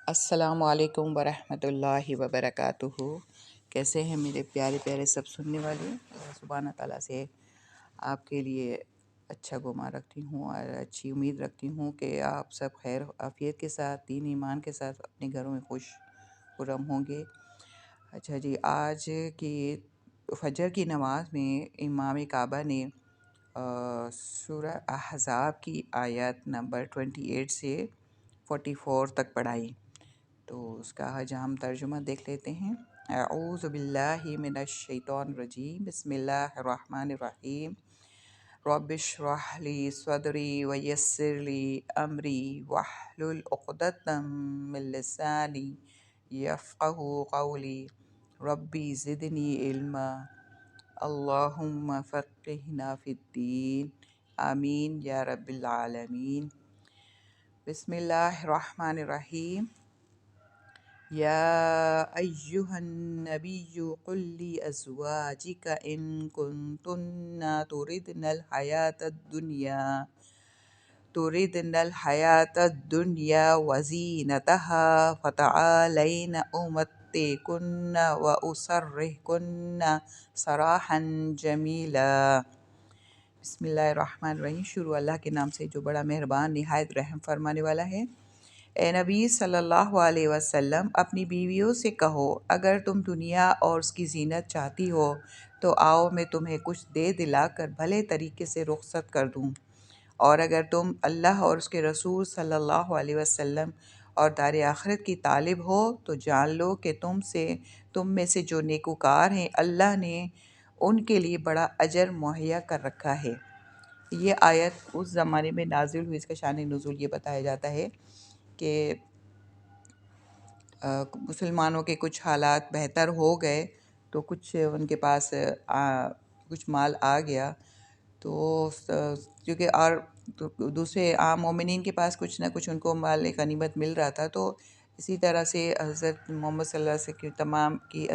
السلام علیکم ورحمۃ اللہ وبرکاتہ۔ کیسے ہیں میرے پیارے پیارے سب سننے والے؟ اللہ سبحانہ تعالیٰ سے آپ کے لیے اچھا گمان رکھتی ہوں اور اچھی امید رکھتی ہوں کہ آپ سب خیر عافیت کے ساتھ، دین ایمان کے ساتھ اپنے گھروں میں خوش خرم ہوں گے۔ اچھا جی، آج کی فجر کی نماز میں امام کعبہ نے سورہ احزاب کی آیت نمبر 28 سے 44 تک پڑھائی، تو اس کا آج ہم ترجمہ دیکھ لیتے ہیں۔ اعوذ باللہ من الشیطان الرجیم، بسم اللہ الرحمن الرحیم۔ رب اشرح لی صدری ویسر لی امری واحلل عقدۃ من لسانی یفقہوا قولی ربی زدنی علما اللہم فقہنا فی الدین آمین یا رب العالمین۔ بسم اللہ الرحمن الرحیم۔ یا ایہا النبی قل لازواجک ان کنتن تردن الحیاة الدنیا وزینتها فتعالین امتعکن واسرحکن سراحا جمیلا۔ بسم اللہ الرحمن الرحیم۔ شروع اللہ کے نام سے جو بڑا مہربان نہایت رحم فرمانے والا ہے۔ اے نبی صلی اللہ علیہ وسلم، اپنی بیویوں سے کہو، اگر تم دنیا اور اس کی زینت چاہتی ہو تو آؤ میں تمہیں کچھ دے دلا کر بھلے طریقے سے رخصت کر دوں، اور اگر تم اللہ اور اس کے رسول صلی اللہ علیہ وسلم اور دار آخرت کی طالب ہو تو جان لو کہ تم میں سے جو نیکوکار ہیں اللہ نے ان کے لیے بڑا اجر مہیا کر رکھا ہے۔ یہ آیت اس زمانے میں نازل ہوئی۔ اس کا شان نزول یہ بتایا جاتا ہے کہ مسلمانوں کے کچھ حالات بہتر ہو گئے تو کچھ ان کے پاس کچھ مال آ گیا، تو کیونکہ اور دوسرے عام مومنین کے پاس کچھ نہ کچھ ان کو مال غنیمت مل رہا تھا، تو اسی طرح سے حضرت محمد صلی اللہ علیہ وسلم کی تمام کی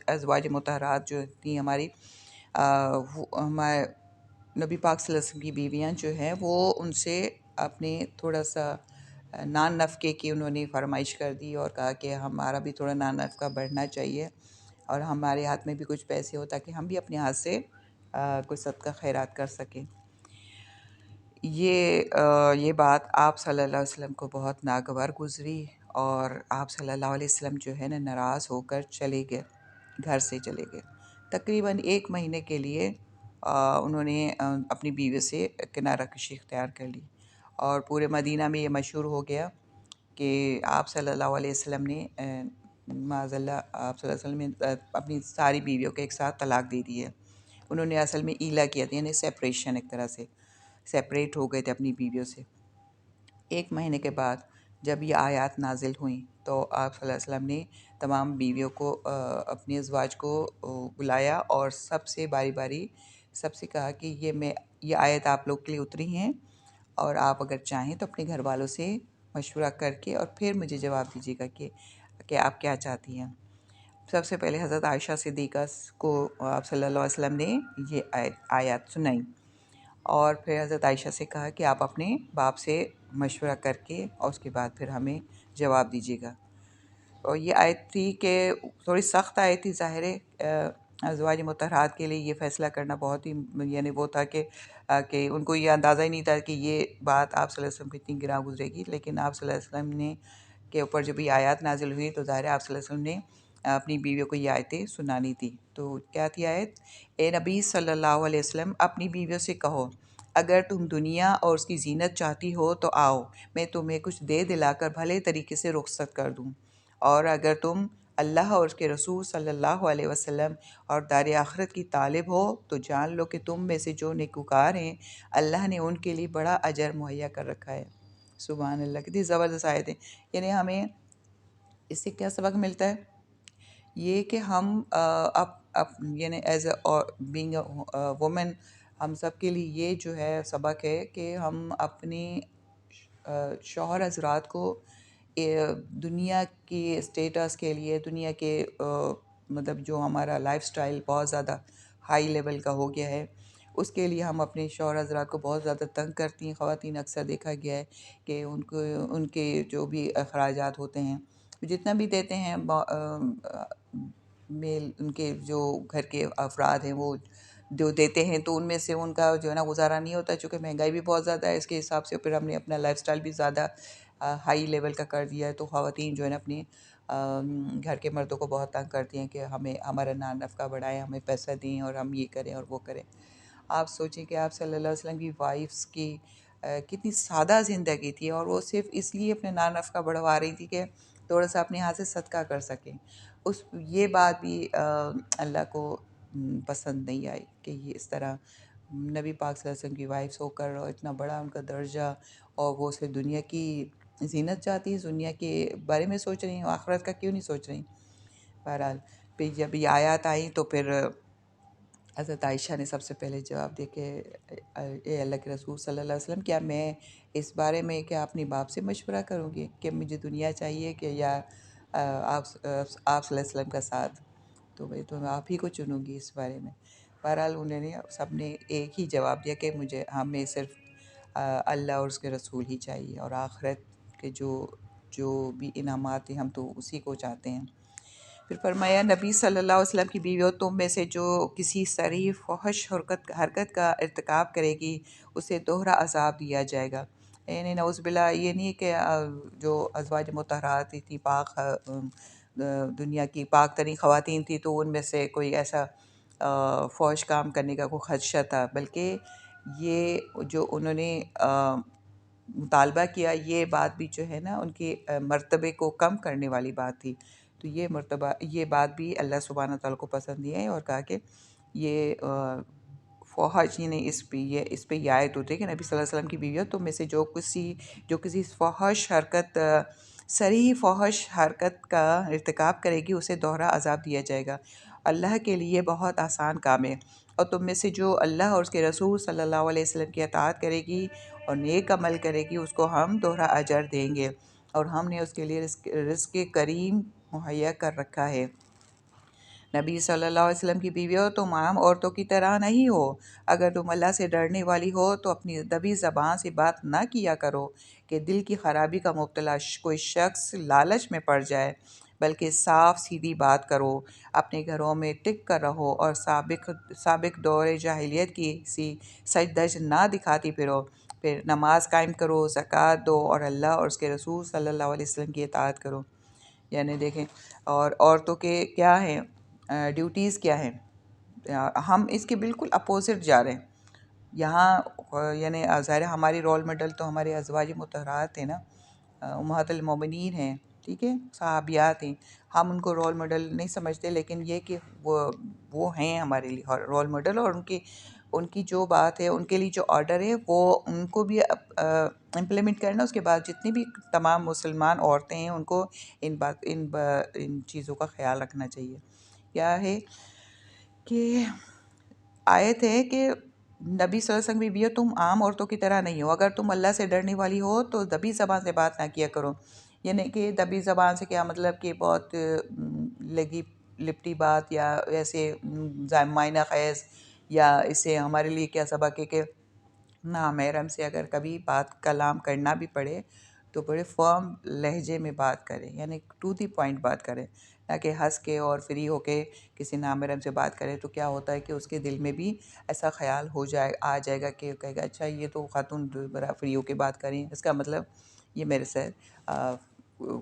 ازواج مطہرات جو تھیں ہماری، ہمارے نبی پاک صلی اللہ علیہ وسلم کی بیویاں جو ہیں، وہ ان سے اپنے تھوڑا سا نان نفقے کی انہوں نے فرمائش کر دی اور کہا کہ ہمارا بھی تھوڑا نان نفقہ بڑھنا چاہیے اور ہمارے ہاتھ میں بھی کچھ پیسے ہو تاکہ ہم بھی اپنے ہاتھ سے کچھ صدقہ خیرات کر سکیں۔ یہ بات آپ صلی اللہ علیہ وسلم کو بہت ناگوار گزری، اور آپ صلی اللہ علیہ وسلم جو ہے نا ناراض ہو کر چلے گئے، گھر سے چلے گئے۔ تقریباً 1 مہینے کے لیے انہوں نے اپنی بیوی سے کنارہ کشی اختیار کر لی، اور پورے مدینہ میں یہ مشہور ہو گیا کہ آپ صلی اللہ علیہ وسلم نے معاذ اللہ آپ صلی اللہ علیہ وسلم نے اپنی ساری بیویوں کو ایک ساتھ طلاق دے دی ہے۔ انہوں نے اصل میں ایلا کیا تھا، یعنی سیپریشن، ایک طرح سے سیپریٹ ہو گئے تھے اپنی بیویوں سے۔ 1 مہینے کے بعد جب یہ آیات نازل ہوئیں تو آپ صلی اللہ علیہ وسلم نے تمام بیویوں کو اپنے ازواج کو بلایا اور سب سے باری باری سب سے کہا کہ یہ آیت آپ لوگ کے لیے اتری ہیں، اور آپ اگر چاہیں تو اپنے گھر والوں سے مشورہ کر کے اور پھر مجھے جواب دیجیے گا کہ آپ کیا چاہتی ہیں۔ سب سے پہلے حضرت عائشہ صدیقہ کو آپ صلی اللہ علیہ وسلم نے یہ آیات سنائی، اور پھر حضرت عائشہ سے کہا کہ آپ اپنے باپ سے مشورہ کر کے اور اس کے بعد پھر ہمیں جواب دیجیے گا۔ اور یہ آیت تھی کہ تھوڑی سخت آیت تھی، ظاہر ہے ازواج مطہرات کے لیے یہ فیصلہ کرنا بہت ہی یعنی وہ تھا کہ ان کو یہ اندازہ ہی نہیں تھا کہ یہ بات آپ صلی اللہ علیہ وسلم کو اتنی گراں گزرے گی، لیکن آپ صلی اللہ علیہ وسلم نے کے اوپر جب یہ آیات نازل ہوئی تو ظاہر ہے آپ صلی اللہ علیہ وسلم نے اپنی بیویوں کو یہ آیتیں سنانی تھی۔ تو کیا تھی آیت؟ اے نبی صلی اللہ علیہ وسلم، اپنی بیویوں سے کہو، اگر تم دنیا اور اس کی زینت چاہتی ہو تو آؤ میں تمہیں کچھ دے دلا کر بھلے طریقے سے رخصت کر دوں، اور اگر تم اللہ اور اس کے رسول صلی اللہ علیہ وسلم اور دار آخرت کی طالب ہو تو جان لو کہ تم میں سے جو نیکوکار ہیں اللہ نے ان کے لیے بڑا اجر مہیا کر رکھا ہے۔ سبحان اللہ، کتنی زبردست آیت ہے۔ یعنی ہمیں اس سے کیا سبق ملتا ہے؟ یہ کہ ہم یعنی as a being a woman, ہم سب کے لیے یہ جو ہے سبق ہے کہ ہم اپنے شوہر حضرات کو دنیا کی اسٹیٹس کے لیے، دنیا کے مطلب جو ہمارا لائف سٹائل بہت زیادہ ہائی لیول کا ہو گیا ہے، اس کے لیے ہم اپنے شوہر حضرات کو بہت زیادہ تنگ کرتی ہیں خواتین. اکثر دیکھا گیا ہے کہ ان کے جو بھی اخراجات ہوتے ہیں جتنا بھی دیتے ہیں میل ان کے جو گھر کے افراد ہیں وہ جو دیتے ہیں تو ان میں سے ان کا جو ہے نا گزارا نہیں ہوتا، چونکہ مہنگائی بھی بہت زیادہ ہے. اس کے حساب سے پھر ہم نے اپنا لائف سٹائل بھی زیادہ ہائی لیول کا کر دیا ہے. تو خواتین جو ہے نا اپنی گھر کے مردوں کو بہت تنگ کرتی ہیں کہ ہمیں ہمارا نفقہ بڑھائیں، ہمیں پیسہ دیں اور ہم یہ کریں اور وہ کریں. آپ سوچیں کہ آپ صلی اللہ علیہ وسلم کی وائفس کی کتنی سادہ زندگی تھی، اور وہ صرف اس لیے اپنے نفقہ بڑھوا رہی تھی کہ تھوڑا سا اپنے ہاتھ سے صدقہ کر سکیں. یہ بات بھی اللہ کو پسند نہیں آئی کہ یہ اس طرح نبی پاک صلی اللہ علیہ وسلم کی وائفس ہو کر اور اتنا بڑا ان کا درجہ، اور وہ صرف دنیا کی زینت چاہتی ہے، دنیا کے بارے میں سوچ رہی ہوں، آخرت کا کیوں نہیں سوچ رہی. بہرحال پھر جب یہ آیات آئیں تو پھر حضرت عائشہ نے سب سے پہلے جواب دے کہ اے اللہ کے رسول صلی اللہ علیہ وسلم، کیا میں اس بارے میں کیا اپنی باپ سے مشورہ کروں گی کہ مجھے دنیا چاہیے کہ یا آپ صلی اللہ علیہ وسلم کا ساتھ؟ تو میں آپ ہی کو چنوں گی اس بارے میں. بہرحال انہوں نے سب نے ایک ہی جواب دیا کہ ہمیں صرف اللہ اور اس کے رسول ہی چاہیے، اور آخرت کے جو بھی انعامات ہیں ہم تو اسی کو چاہتے ہیں. پھر فرمایا نبی صلی اللہ علیہ وسلم کی بیویوں تم میں سے جو کسی صریح فحش حرکت کا ارتکاب کرے گی اسے دوہرا عذاب دیا جائے گا. یعنی نعوذ باللہ یہ نہیں کہ جو ازواج مطہرات تھی پاک دنیا کی پاک ترین خواتین تھی تو ان میں سے کوئی ایسا فحش کام کرنے کا کوئی خدشہ تھا، بلکہ یہ جو انہوں نے مطالبہ کیا یہ بات بھی جو ہے نا ان کے مرتبے کو کم کرنے والی بات تھی. تو یہ بات بھی اللہ سبحانہ تعالیٰ کو پسند نہیں ہے، اور کہا کہ یہ فحش یعنی اس پہ یہ آیت ہوتی ہے کہ نبی صلی اللہ علیہ وسلم کی بیویوں تم میں سے جو کسی فحش حرکت صریح فحش حرکت کا ارتکاب کرے گی اسے دوہرا عذاب دیا جائے گا. اللہ کے لیے بہت آسان کام ہے، اور تم میں سے جو اللہ اور اس کے رسول صلی اللہ علیہ وسلم کی اطاعت کرے گی اور نیک عمل کرے گی اس کو ہم دوہرا اجر دیں گے، اور ہم نے اس کے لیے رزق کریم مہیا کر رکھا ہے. نبی صلی اللہ علیہ وسلم کی بیوی ہو تم عام عورتوں کی طرح نہیں ہو. اگر تم اللہ سے ڈرنے والی ہو تو اپنی دبی زبان سے بات نہ کیا کرو کہ دل کی خرابی کا مبتلا کوئی شخص لالچ میں پڑ جائے، بلکہ صاف سیدھی بات کرو. اپنے گھروں میں ٹک کر رہو اور سابق دور جاہلیت کی سی سج دج نہ دکھاتی پھرو. پھر نماز قائم کرو، زکوٰۃ دو، اور اللہ اور اس کے رسول صلی اللہ علیہ وسلم کی اطاعت کرو. یعنی دیکھیں، اور عورتوں کے کیا ہیں ڈیوٹیز کیا ہیں، ہم اس کے بالکل اپوزٹ جا رہے ہیں. یہاں یعنی ظاہر ہماری رول ماڈل تو ہمارے ازواج مطہرات ہیں نا، امہات المومنین ہیں، ٹھیک ہے، صحابیات ہیں. ہم ان کو رول ماڈل نہیں سمجھتے، لیکن یہ کہ وہ ہیں ہمارے لیے رول ماڈل، اور ان کی جو بات ہے، ان کے لیے جو آرڈر ہے وہ ان کو بھی امپلیمنٹ کرنا. اس کے بعد جتنی بھی تمام مسلمان عورتیں ہیں ان کو ان چیزوں کا خیال رکھنا چاہیے. کیا ہے کہ آیت ہے کہ نبی صلی اللہ علیہ وسلم کی بیوی تم عام عورتوں کی طرح نہیں ہو. اگر تم اللہ سے ڈرنے والی ہو تو دبی زبان سے بات نہ کیا کرو. یعنی کہ دبی زبان سے کیا مطلب کہ بہت لگی لپٹی بات، یا ایسے معنی خیز، یا اسے ہمارے لیے کیا سبق ہے کہ نامحرم سے اگر کبھی بات کلام کرنا بھی پڑے تو بڑے فرم لہجے میں بات کریں، یعنی ٹو دی پوائنٹ بات کریں، نہ کہ ہنس کے اور فری ہو کے کسی نامحرم سے بات کریں. تو کیا ہوتا ہے کہ اس کے دل میں بھی ایسا خیال آ جائے گا کہ کہے گا اچھا یہ تو خاتون بڑا فری ہو کے بات کریں، اس کا مطلب یہ میرے سے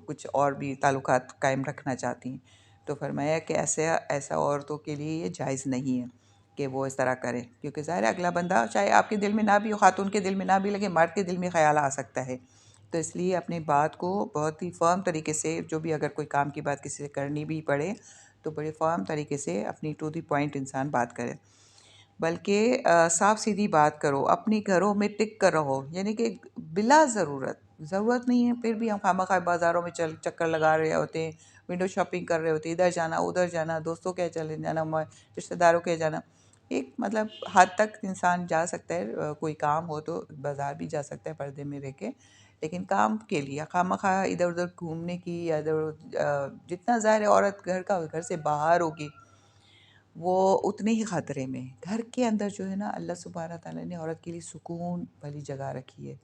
کچھ اور بھی تعلقات قائم رکھنا چاہتی ہیں. تو فرمایا کہ ایسا عورتوں کے لیے یہ جائز نہیں ہے کہ وہ اس طرح کریں، کیونکہ ظاہر ہے اگلا بندہ چاہے آپ کے دل میں نہ بھی ہو، خاتون کے دل میں نہ بھی لگے، مرد کے دل میں خیال آ سکتا ہے. تو اس لیے اپنی بات کو بہت ہی فرم طریقے سے، جو بھی اگر کوئی کام کی بات کسی سے کرنی بھی پڑے تو بڑے فرم طریقے سے اپنی ٹو دی پوائنٹ انسان بات کرے، بلکہ صاف سیدھی بات کرو. اپنی گھروں میں ٹک کر رہو، یعنی کہ بلا ضرورت نہیں ہے پھر بھی ہم خواہ بازاروں میں چکر لگا رہے ہوتے ہیں، ونڈو شاپنگ کر رہے ہوتے ہیں، ادھر جانا ادھر جانا، دوستوں کے چلے جانا، رشتہ داروں کے جانا. ایک مطلب حد تک انسان جا سکتا ہے، کوئی کام ہو تو بازار بھی جا سکتا ہے پردے میں رہ کے، لیکن کام کے لیے خواہ ادھر ادھر گھومنے کی، یا ادھر جتنا ظاہر ہے عورت گھر سے باہر ہوگی وہ اتنے ہی خطرے میں. گھر کے اندر جو ہے نا اللہ سبحانہ تعالیٰ نے عورت کے لیے سکون والی جگہ رکھی ہے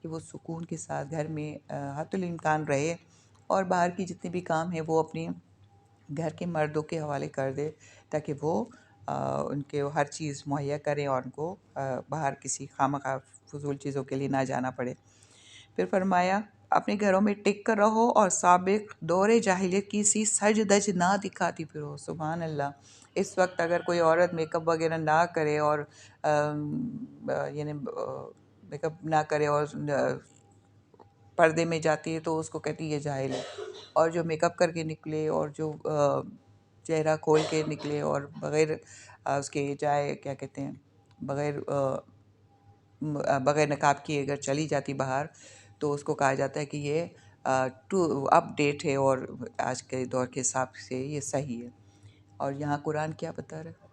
کہ وہ سکون کے ساتھ گھر میں حتی الامکان رہے، اور باہر کی جتنے بھی کام ہیں وہ اپنے گھر کے مردوں کے حوالے کر دے، تاکہ وہ ان کے ہر چیز مہیا کریں اور ان کو باہر کسی خواہ فضول چیزوں کے لیے نہ جانا پڑے. پھر فرمایا اپنے گھروں میں ٹک کر رہو اور سابق دور جاہلیت کی سی سج دج نہ دکھاتی پھرو. سبحان اللہ. اس وقت اگر کوئی عورت میک اپ وغیرہ نہ کرے اور یعنی میک اپ نہ کرے اور پردے میں جاتی ہے تو اس کو کہتی ہے یہ جاہل ہے. اور جو میک اپ کر کے نکلے اور جو چہرہ کھول کے نکلے اور بغیر اس کے جائے کیا کہتے ہیں بغیر نقاب کی اگر چلی جاتی باہر تو اس کو کہا جاتا ہے کہ یہ اپ ڈیٹ ہے اور آج کے دور کے حساب سے یہ صحیح ہے. اور یہاں قرآن کیا بتا رہا ہے؟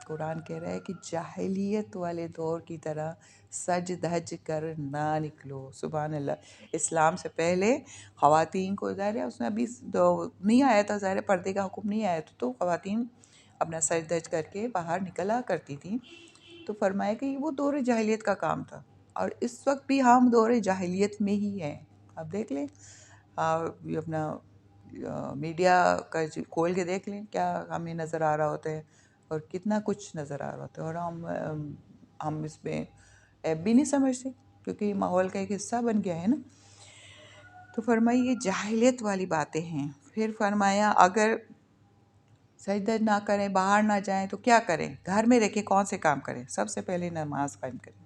قرآن کہہ رہا ہے کہ جاہلیت والے دور کی طرح سج دھج کر نہ نکلو. سبحان اللہ. اسلام سے پہلے خواتین کو ظاہر ہے اس میں ابھی نہیں آیا تھا، ظاہر پردے کا حکم نہیں آیا تھا، تو خواتین اپنا سج دھج کر کے باہر نکلا کرتی تھیں. تو فرمایا کہ وہ دور جاہلیت کا کام تھا، اور اس وقت بھی ہم دور جاہلیت میں ہی ہیں. اب دیکھ لیں یہ اپنا میڈیا کا کھول کے دیکھ لیں کیا ہمیں نظر آ رہا ہوتا ہے اور کتنا کچھ نظر آ رہا ہوتا ہے، اور ہم اس میں ایب بھی نہیں سمجھتے کیونکہ یہ ماحول کا ایک حصہ بن گیا ہے نا. تو فرمایا یہ جاہلیت والی باتیں ہیں. پھر فرمایا اگر سجدہ نہ کریں، باہر نہ جائیں تو کیا کریں؟ گھر میں رہ کے کون سے کام کریں؟ سب سے پہلے نماز قائم کریں.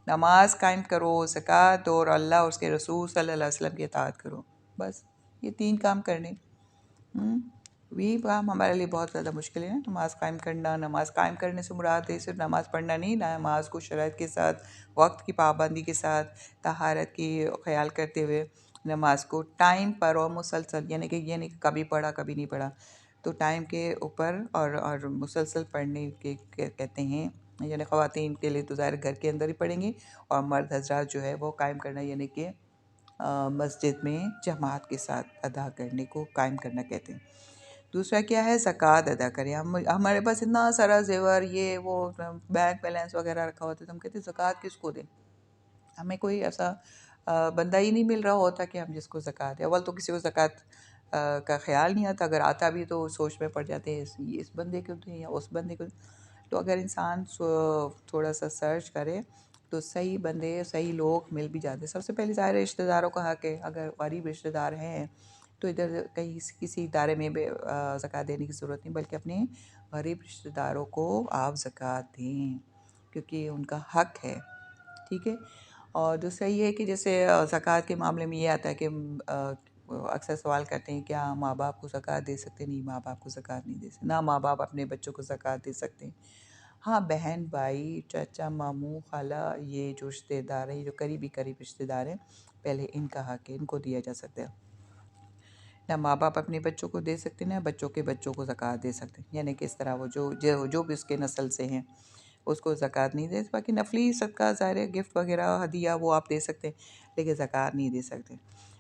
نماز قائم کرو، زکوٰۃ اور اللہ اور اس کے رسول صلی اللہ علیہ وسلم کی اطاعت کرو. بس یہ 3 کام کرنے. یہ کام ہمارے لیے بہت زیادہ مشکل ہے. نماز قائم کرنا، نماز قائم کرنے سے مراد ہے صرف نماز پڑھنا نہیں، نماز کو شرائط کے ساتھ، وقت کی پابندی کے ساتھ، طہارت کی خیال کرتے ہوئے نماز کو ٹائم پر اور مسلسل، یعنی کہ یہ نہیں کہ کبھی پڑھا کبھی نہیں پڑھا، تو ٹائم کے اوپر اور مسلسل پڑھنے کے کہتے ہیں. یعنی خواتین کے لیے تو ظاہر گھر کے اندر ہی پڑھیں گی، اور مرد حضرات جو ہے وہ قائم کرنا، یعنی کہ مسجد میں جماعت کے ساتھ ادا کرنے کو قائم کرنا کہتے ہیں. دوسرا کیا ہے؟ زکوٰۃ ادا کریں. ہمارے پاس اتنا سارا زیور یہ وہ بینک بیلنس وغیرہ رکھا ہوتا ہے، تو ہم کہتے ہیں زکوٰۃ کس کو دیں؟ ہمیں کوئی ایسا بندہ ہی نہیں مل رہا ہوتا کہ ہم جس کو زکوٰۃ دیں. اول تو کسی کو زکوٰۃ کا خیال نہیں آتا، اگر آتا بھی تو سوچ میں پڑ جاتے ہیں اس بندے کو دیں یا اس بندے کو دیں. تو اگر انسان تھوڑا سا سرچ کرے تو صحیح بندے، صحیح لوگ مل بھی جاتے ہیں. سب سے پہلے ظاہر رشتہ داروں کا حق ہے. اگر غریب رشتہ دار ہیں تو ادھر کہیں کسی ادارے میں زکوٰۃ دینے کی ضرورت نہیں، بلکہ اپنے غریب رشتہ داروں کو آپ زکوٰۃ دیں کیونکہ ان کا حق ہے. ٹھیک ہے. اور دوسرا یہ ہے کہ جیسے زکوٰۃ کے معاملے میں یہ آتا ہے کہ اکثر سوال کرتے ہیں کیا ماں باپ کو زکوٰۃ دے سکتے؟ نہیں، ماں باپ کو زکوٰۃ نہیں دے سکتے. نہ ماں باپ اپنے بچوں کو زکوٰۃ دے سکتے ہیں. ہاں، بہن بھائی چاچا ماموں خالہ، یہ جو رشتہ دار ہیں، یہ جو قریبی رشتہ دار ہیں، پہلے ان کا حق ہے، ان کو دیا جا سکتا ہے. نہ ماں باپ اپنے بچوں کو دے سکتے، نہ بچوں کے بچوں کو زکوٰۃ دے سکتے. یعنی کہ اس طرح وہ جو بھی اس کے نسل سے ہیں اس کو زکوٰۃ نہیں دے. باقی نفلی صدقہ ظاہر ہے گفٹ وغیرہ ہدیہ وہ آپ دے سکتے ہیں، لیکن زکوٰۃ نہیں دے سکتے.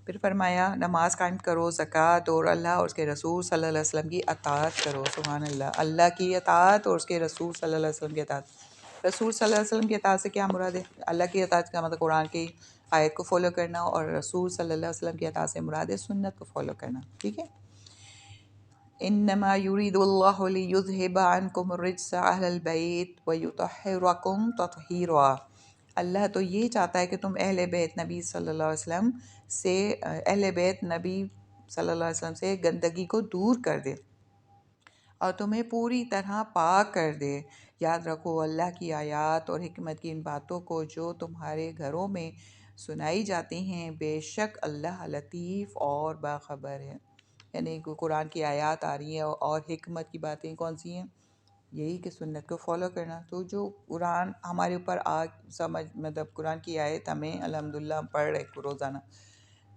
پھر فرمایا نماز قائم کرو، زکوٰۃ اور اللہ اور اس کے رسول صلی اللہ علیہ وسلم کی اطاعت کرو. سبحان اللہ. اللہ کی اطاعت اور اس کے رسول صلی اللہ علیہ وسلم کی اطاعت. رسول صلی اللہ علیہ وسلم کی اطاعت سے کیا مراد ہے؟ اللہ کی اطاعت کا مطلب قرآن کی آیت کو فالو کرنا، اور رسول صلی اللہ علیہ وسلم کی اطاعت سے مراد ہے سنت کو فالو کرنا. ٹھیک ہے. انما یرید اللہ لیذھب عنکم الرجس اہل البیت ویطہرکم تطہیرا. اللہ تو یہ چاہتا ہے کہ تم اہل بیت نبی صلی اللہ علیہ وسلم سے گندگی کو دور کر دے اور تمہیں پوری طرح پاک کر دے. یاد رکھو اللہ کی آیات اور حکمت کی ان باتوں کو جو تمہارے گھروں میں سنائی جاتی ہیں، بے شک اللہ لطیف اور باخبر ہے. یعنی قرآن کی آیات آ رہی ہیں اور حکمت کی باتیں کون سی ہیں؟ یہی کہ سنت کو فالو کرنا. تو جو قرآن ہمارے اوپر مطلب قرآن کی آیت ہمیں الحمدللہ ہم پڑھ رہے روزانہ،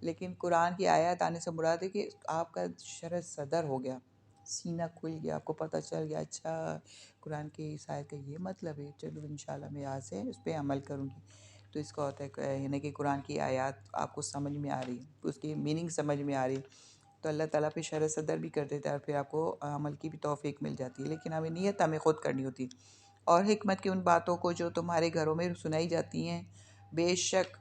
لیکن قرآن کی آیت آنے سے مراد ہے کہ آپ کا شرح صدر ہو گیا، سینہ کھل گیا، آپ کو پتہ چل گیا اچھا قرآن کی اس آیت کا یہ مطلب ہے، چلو انشاءاللہ میں آج سے اس پہ عمل کروں گی. تو اس کا ہوتا ہے یعنی کہ قرآن کی آیات آپ کو سمجھ میں آ رہی ہے، اس کی میننگ سمجھ میں آ رہی ہے. تو اللہ تعالیٰ پہ شرح صدر بھی کر دیتا ہے اور پھر آپ کو عمل کی بھی توفیق مل جاتی ہے، لیکن ہمیں نیت ہمیں خود کرنی ہوتی ہے۔ اور حکمت کی ان باتوں کو جو تمہارے گھروں میں سنائی جاتی ہیں، بے شک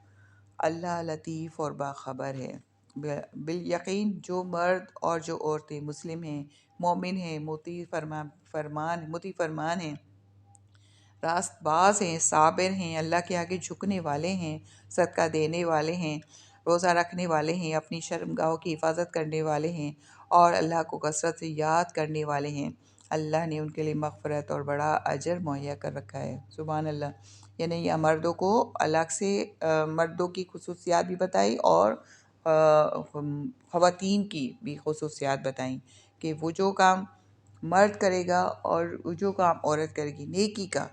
اللہ لطیف اور باخبر ہے۔ بالیقین جو مرد اور جو عورتیں مسلم ہیں، مومن ہیں، مطیع فرمان ہیں، راست باز ہیں، صابر ہیں، اللہ کے آگے جھکنے والے ہیں، صدقہ دینے والے ہیں، روزہ رکھنے والے ہیں، اپنی شرمگاہوں کی حفاظت کرنے والے ہیں اور اللہ کو کثرت سے یاد کرنے والے ہیں، اللہ نے ان کے لیے مغفرت اور بڑا اجر مہیا کر رکھا ہے۔ سبحان اللہ۔ یعنی یہ مردوں کو الگ سے مردوں کی خصوصیات بھی بتائی اور خواتین کی بھی خصوصیات بتائیں کہ وہ جو کام مرد کرے گا اور وہ جو کام عورت کرے گی نیکی کا،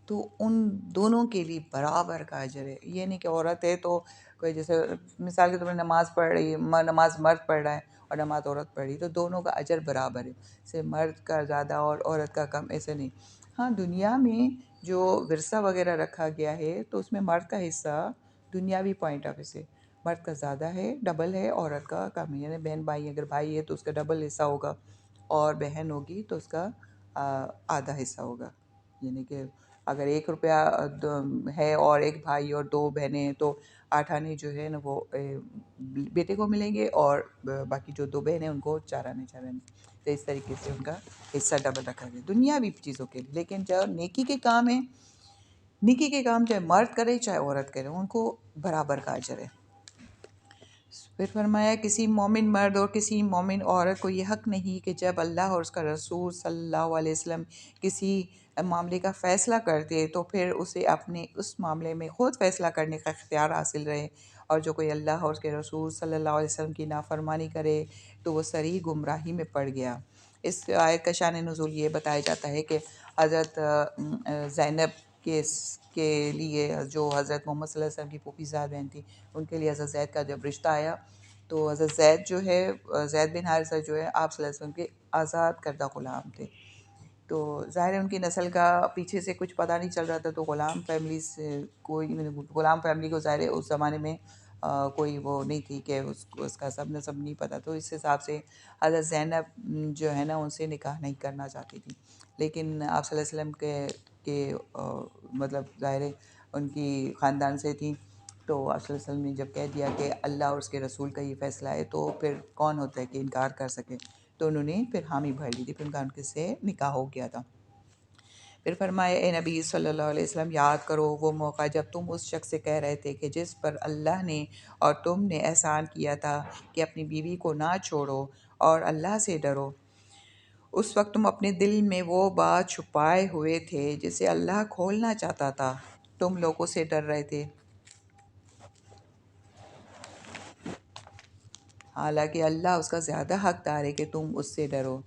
تو ان دونوں کے لیے برابر کا اجر ہے۔ یہ نہیں کہ عورت ہے تو کوئی جیسے مثال کے طور پر نماز پڑھ رہی ہے، نماز مرد پڑھ رہا ہے اور نماز عورت پڑھ رہی ہے، تو دونوں کا اجر برابر ہے، صرف مرد کا زیادہ اور عورت کا کم، ایسے نہیں۔ ہاں دنیا میں جو ورثہ وغیرہ رکھا گیا ہے تو اس میں مرد کا حصہ دنیاوی پوائنٹ آف ویو سے مرد کا زیادہ ہے، ڈبل ہے، عورت کا کم ہے۔ یعنی بہن بھائی، اگر بھائی ہے تو اس کا ڈبل حصہ ہوگا، اور بہن ہوگی تو اس کا آدھا حصہ ہوگا۔ یعنی کہ اگر 1 روپیہ ہے اور ایک بھائی اور 2 بہنیں ہیں تو 8 آنے جو ہے نا وہ بیٹے کو ملیں گے، اور باقی جو 2 بہنیں ہیں ان کو 4 آنے 4 آنے۔ تو اس طریقے سے ان کا حصہ ڈبل رکھا گیا دنیاوی چیزوں کے لیے۔ لیکن جو نیکی کے کام ہیں، نیکی کے کام چاہے مرد کرے چاہے عورت کرے، ان کو برابر کا اجر ہے۔ پھر فرمایا کسی مومن مرد اور کسی مومن عورت کو یہ حق نہیں کہ جب اللہ اور اس کا رسول صلی اللہ علیہ وسلم کسی معاملے کا فیصلہ کرتے تو پھر اسے اپنے اس معاملے میں خود فیصلہ کرنے کا اختیار حاصل رہے، اور جو کوئی اللہ اور اس کے رسول صلی اللہ علیہ وسلم کی نافرمانی کرے تو وہ صریح گمراہی میں پڑ گیا۔ اس آیت کا شان نزول یہ بتایا جاتا ہے کہ حضرت زینب کے لیے، جو حضرت محمد صلی اللہ علیہ وسلم کی پھوپھی زاد بہن تھی، ان کے لیے حضرت زید کا جب رشتہ آیا تو حضرت زید جو ہے، زید بن حارثہ جو ہے، آپ صلی اللہ علیہ وسلم کے آزاد کردہ غلام تھے۔ تو ظاہر ہے ان کی نسل کا پیچھے سے کچھ پتہ نہیں چل رہا تھا، تو غلام فیملی سے غلام فیملی کو ظاہر ہے اس زمانے میں کوئی وہ نہیں تھی کہ اس کا سب نسب نہیں پتہ، تو اس حساب سے حضرت زینب جو ہے نا ان سے نکاح نہیں کرنا چاہتی تھی، لیکن آپ صلی اللہ علیہ وسلم کے مطلب ظاہر ہے ان کی خاندان سے تھی، تو آپ صلی اللہ علیہ وسلم نے جب کہہ دیا کہ اللہ اور اس کے رسول کا یہ فیصلہ ہے تو پھر کون ہوتا ہے کہ انکار کر سکے، تو انہوں نے پھر حامی بھر لی تھی، پھر ان کا ان کے سے نکاح ہو گیا تھا۔ پھر فرمایا اے نبی صلی اللہ علیہ وسلم یاد کرو وہ موقع جب تم اس شخص سے کہہ رہے تھے کہ جس پر اللہ نے اور تم نے احسان کیا تھا کہ اپنی بیوی کو نہ چھوڑو اور اللہ سے ڈرو۔ اس وقت تم اپنے دل میں وہ بات چھپائے ہوئے تھے جسے اللہ کھولنا چاہتا تھا، تم لوگوں سے ڈر رہے تھے، حالانکہ اللہ اس کا زیادہ حقدار ہے کہ تم اس سے ڈرو۔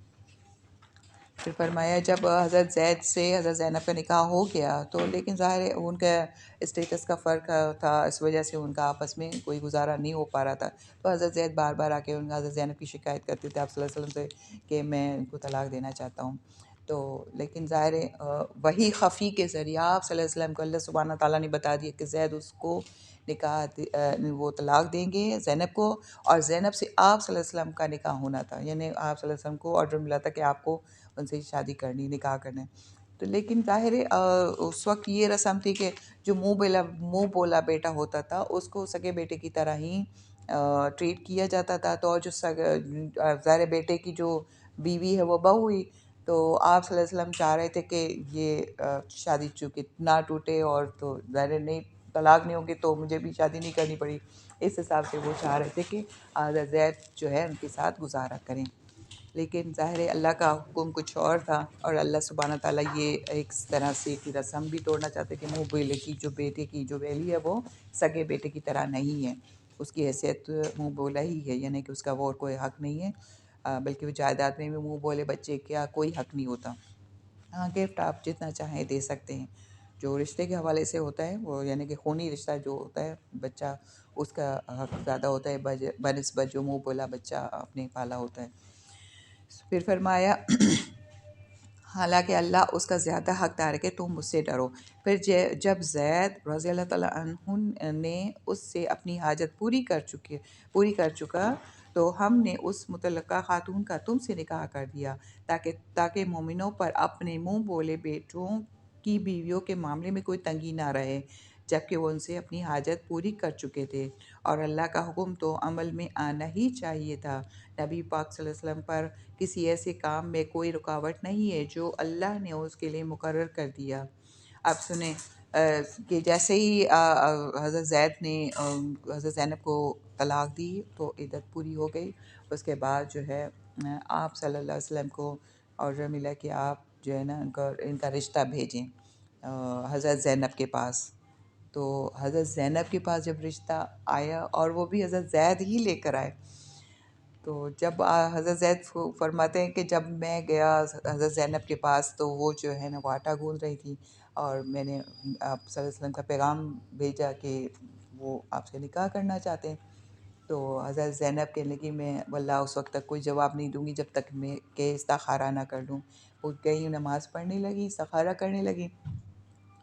پھر فرمایا جب حضرت زید سے حضرت زینب کا نکاح ہو گیا تو لیکن ظاہر ہے ان کا اسٹیٹس کا فرق تھا، اس وجہ سے ان کا آپس میں کوئی گزارا نہیں ہو پا رہا تھا، تو حضرت زید بار بار آ کے ان کا حضرت زینب کی شکایت کرتے تھے آپ صلی اللہ علیہ وسلم سے کہ میں ان کو طلاق دینا چاہتا ہوں۔ تو لیکن ظاہر ہے وحی خفی کے ذریعہ آپ صلی اللہ علیہ وسلم کو اللہ سبحانہ تعالیٰ نے بتا دیا کہ زید اس کو وہ طلاق دیں گے زینب کو، اور زینب سے آپ صلی اللہ علیہ وسلم کا نکاح ہونا تھا، یعنی آپ صلی اللہ علیہ وسلم کو آرڈر ملا تھا کہ آپ کو ان سے شادی کرنی، نکاح کرنا ہے۔ تو لیکن ظاہر ہے اس وقت یہ رسم تھی کہ جو منہ بولا بیٹا ہوتا تھا اس کو سگے بیٹے کی طرح ہی ٹریٹ کیا جاتا تھا، تو جو ظاہر بیٹے کی جو بیوی ہے وہ بہو ہوئی، تو آپ صلی اللہ علیہ وسلم چاہ رہے تھے کہ یہ شادی چونکہ نہ ٹوٹے، اور تو ظاہر نہیں طلاق نہیں ہوگی تو مجھے بھی شادی نہیں کرنی پڑی، اس حساب سے وہ چاہ رہے تھے کہ حضرت زید جو ہے ان کے ساتھ گزارا کریں۔ لیکن ظاہر ہے اللہ کا حکم کچھ اور تھا، اور اللہ سبحانہ تعالیٰ یہ ایک طرح سے کی رسم بھی توڑنا چاہتے کہ منہ بولے کی جو بیٹے کی جو ویلی ہے وہ سگے بیٹے کی طرح نہیں ہے، اس کی حیثیت منہ بولا ہی ہے، یعنی کہ اس کا وہ کوئی حق نہیں ہے، بلکہ وہ جائیداد میں بھی منہ بولے بچے کا کوئی حق نہیں ہوتا۔ ہاں گفٹ آپ جتنا چاہیں دے سکتے ہیں، جو رشتے کے حوالے سے ہوتا ہے وہ یعنی کہ خونی رشتہ جو ہوتا ہے بچہ، اس کا حق زیادہ ہوتا ہے بنسبت جو منہ بولا بچہ اپنے پالا ہوتا ہے۔ پھر فرمایا حالانکہ اللہ اس کا زیادہ حقدار ہے کہ تم اس سے ڈرو۔ پھر جب زید رضی اللہ تعالیٰ عنہ نے اس سے اپنی حاجت پوری کر چکا تو ہم نے اس متعلقہ خاتون کا تم سے نکاح کر دیا تاکہ مومنوں پر اپنے منہ بولے بیٹوں کی بیویوں کے معاملے میں کوئی تنگی نہ رہے، جبکہ وہ ان سے اپنی حاجت پوری کر چکے تھے، اور اللہ کا حکم تو عمل میں آنا ہی چاہیے تھا۔ نبی پاک صلی اللہ علیہ وسلم پر کسی ایسے کام میں کوئی رکاوٹ نہیں ہے جو اللہ نے اس کے لیے مقرر کر دیا۔ اب سنیں کہ جیسے ہی حضرت زید نے حضرت زینب کو طلاق دی تو عدت پوری ہو گئی۔ اس کے بعد جو ہے آپ صلی اللہ علیہ وسلم کو آرڈر ملا کہ آپ جو ہے نا ان کا رشتہ بھیجیں حضرت زینب کے پاس۔ تو حضرت زینب کے پاس جب رشتہ آیا اور وہ بھی حضرت زید ہی لے کر آئے، تو جب حضرت زید فرماتے ہیں کہ جب میں گیا حضرت زینب کے پاس تو وہ جو ہے نا وہ آٹا گوندھ رہی تھی، اور میں نے آپ صلی اللہ علیہ وسلم کا پیغام بھیجا کہ وہ آپ سے نکاح کرنا چاہتے ہیں۔ تو حضرت زینب کہنے لگی میں واللہ اس وقت تک کوئی جواب نہیں دوں گی جب تک میں کہ استخارہ نہ کر لوں۔ وہ گئی نماز پڑھنے لگی، استخارہ کرنے لگی،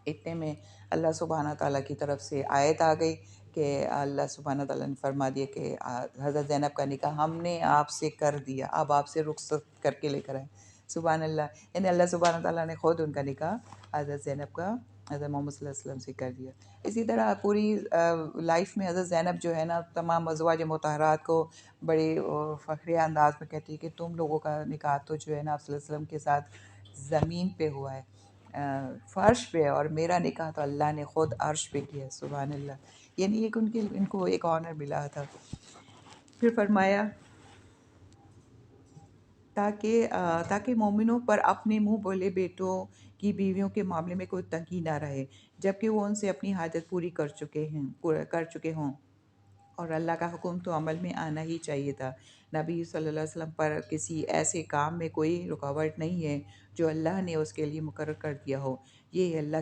اتنے میں اللہ سبحانہ تعالیٰ کی طرف سے آیت آ گئی کہ اللہ سبحانہ تعالیٰ نے فرما دیا کہ حضرت زینب کا نکاح ہم نے آپ سے کر دیا، اب آپ سے رخصت کر کے لے کر آئے۔ سبحان اللہ، یعنی اللہ سبحانہ تعالیٰ نے خود ان کا نکاح حضرت زینب کا حضرت محمد صلی اللہ علیہ وسلم سے کر دیا۔ اسی طرح پوری لائف میں حضرت زینب جو ہے نا تمام ازواج مطہرات کو بڑے فخریہ انداز میں کہتی ہے کہ تم لوگوں کا نکاح تو جو ہے نا آپ صلی اللہ علیہ وسلم کے ساتھ زمین پہ ہوا ہے، فرش پہ، اور میرا نکاح تو اللہ نے خود عرش پہ کیا۔ سبحان اللہ، یعنی ایک ان کو ایک آنر ملا تھا۔ پھر فرمایا تاکہ مومنوں پر اپنے منہ بولے بیٹوں کی بیویوں کے معاملے میں کوئی تنگی نہ رہے، جبکہ وہ ان سے اپنی حاجت پوری کر چکے ہوں، اور اللہ کا حکم تو عمل میں آنا ہی چاہیے تھا۔ نبی صلی اللہ علیہ وسلم پر کسی ایسے کام میں کوئی رکاوٹ نہیں ہے جو اللہ نے اس کے لیے مقرر کر دیا ہو۔ یہی اللہ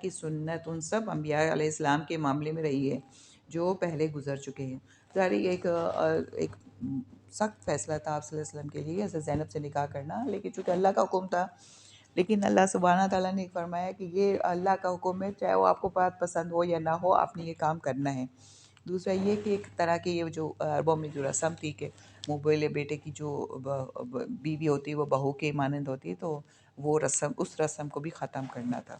کی سنت ان سب انبیاء علیہ السلام کے معاملے میں رہی ہے جو پہلے گزر چکے ہیں۔ ظاہر ایک سخت فیصلہ تھا آپ صلی اللہ علیہ وسلم کے لیے حضرت زینب سے نکاح کرنا، لیکن چونکہ اللہ کا حکم تھا، لیکن اللہ سبحانہ تعالیٰ نے فرمایا کہ یہ اللہ کا حکم ہے، چاہے وہ آپ کو بات پسند ہو یا نہ ہو، آپ نے یہ کام کرنا ہے۔ دوسرا یہ کہ ایک طرح کی یہ جو عربوں میں جو رسم تھی کہ منہ بولے بیٹے کی جو بیوی ہوتی وہ بہو کے مانند ہوتی، تو وہ اس رسم کو بھی ختم کرنا تھا۔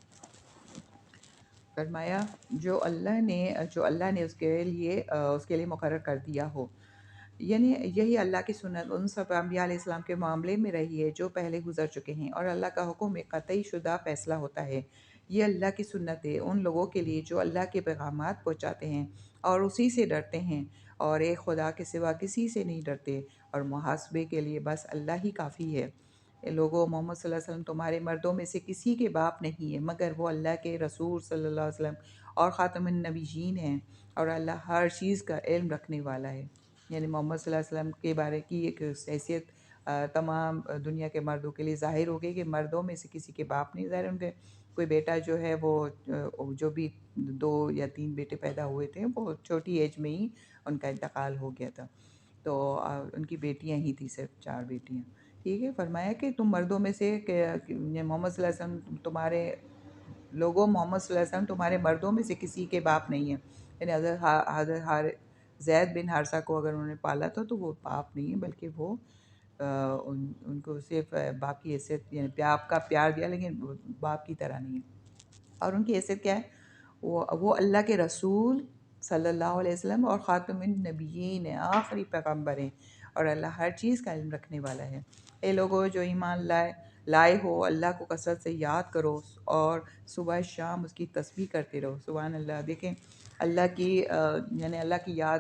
فرمایا جو اللہ نے اس کے لیے مقرر کر دیا ہو، یعنی یہی اللہ کی سنت ان سب انبیاء علیہ السلام کے معاملے میں رہی ہے جو پہلے گزر چکے ہیں، اور اللہ کا حکم ایک قطعی شدہ فیصلہ ہوتا ہے۔ یہ اللہ کی سنت ہے ان لوگوں کے لیے جو اللہ کے پیغامات پہنچاتے ہیں اور اسی سے ڈرتے ہیں، اور ایک خدا کے سوا کسی سے نہیں ڈرتے، اور محاسبے کے لیے بس اللہ ہی کافی ہے۔ اے لوگو، محمد صلی اللہ علیہ وسلم تمہارے مردوں میں سے کسی کے باپ نہیں ہے، مگر وہ اللہ کے رسول صلی اللہ علیہ وسلم اور خاتم النبیین ہیں، اور اللہ ہر چیز کا علم رکھنے والا ہے۔ یعنی محمد صلی اللہ علیہ وسلم کے بارے کی ایک حیثیت تمام دنیا کے مردوں کے لیے ظاہر ہو گئی کہ مردوں میں سے کسی کے باپ نہیں، ظاہر ان کے کوئی بیٹا جو ہے وہ جو بھی 2 یا 3 بیٹے پیدا ہوئے تھے وہ چھوٹی ایج میں ہی ان کا انتقال ہو گیا تھا، تو ان کی بیٹیاں ہی تھیں، صرف 4 بیٹیاں۔ ٹھیک ہے، فرمایا کہ تم مردوں میں سے کہ محمد صلی اللہ علیہ وسلم محمد صلی اللہ علیہ وسلم تمہارے مردوں میں سے کسی کے باپ نہیں ہیں، یعنی حضرت زید بن حارثہ کو اگر انہوں نے پالا تھا تو وہ باپ نہیں ہے، بلکہ وہ ان کو صرف باپ کی حیثیت، یعنی باپ کا پیار دیا لیکن باپ کی طرح نہیں ہے۔ اور ان کی حیثیت کیا ہے؟ وہ اللہ کے رسول صلی اللہ علیہ وسلم اور خاتم النبیین ہیں، آخری پیغمبر ہیں، اور اللہ ہر چیز کا علم رکھنے والا ہے۔ اے لوگوں جو ایمان لائے ہو، اللہ کو کثرت سے یاد کرو اور صبح شام اس کی تسبیح کرتے رہو۔ سبحان اللہ، دیکھیں اللہ کی یعنی اللہ کی یاد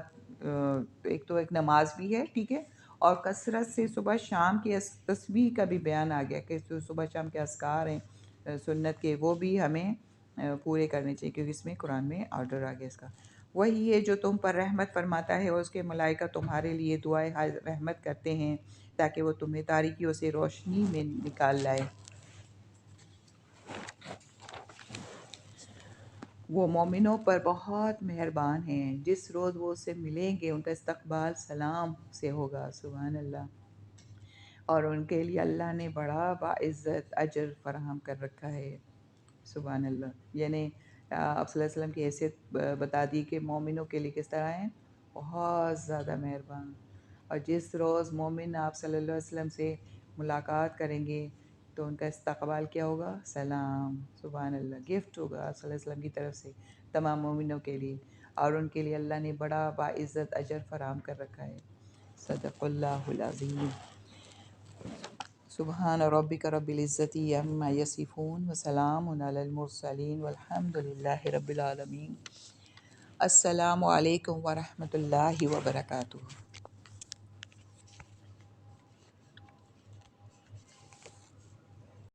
ایک تو ایک نماز بھی ہے، ٹھیک ہے، اور کثرت سے صبح شام کی تسبیح کا بھی بیان آ گیا کہ جو صبح شام کے اذکار ہیں سنت کے، وہ بھی ہمیں پورے کرنے چاہیے، کیونکہ اس میں قرآن میں آرڈر آ گیا اس کا۔ وہی ہے جو تم پر رحمت فرماتا ہے اور اس کے ملائکہ تمہارے لیے دعائے رحمت کرتے ہیں تاکہ وہ تمہیں تاریکیوں سے روشنی میں نکال لائے۔ وہ مومنوں پر بہت مہربان ہیں، جس روز وہ اس سے ملیں گے ان کا استقبال سلام سے ہوگا۔ سبحان اللہ، اور ان کے لیے اللہ نے بڑا باعزت اجر فراہم کر رکھا ہے۔ سبحان اللہ، یعنی آپ صلی اللہ علیہ وسلم کی حیثیت بتا دی کہ مومنوں کے لیے کس طرح ہیں، بہت زیادہ مہربان. اور جس روز مومن آپ صلی اللہ علیہ وسلم سے ملاقات کریں گے تو ان کا استقبال کیا ہوگا؟ سلام. سبحان اللہ. گفٹ ہوگا آپ صلی اللہ علیہ وسلم کی طرف سے تمام مومنوں کے لیے، اور ان کے لیے اللہ نے بڑا باعزت اجر فراہم کر رکھا ہے. صدق اللہ العظیم. سبحان ربک رب العزت عما یصفون وسلام علی المرسلین والحمد للہ رب العالمین. السلام علیکم ورحمۃ اللہ وبرکاتہ.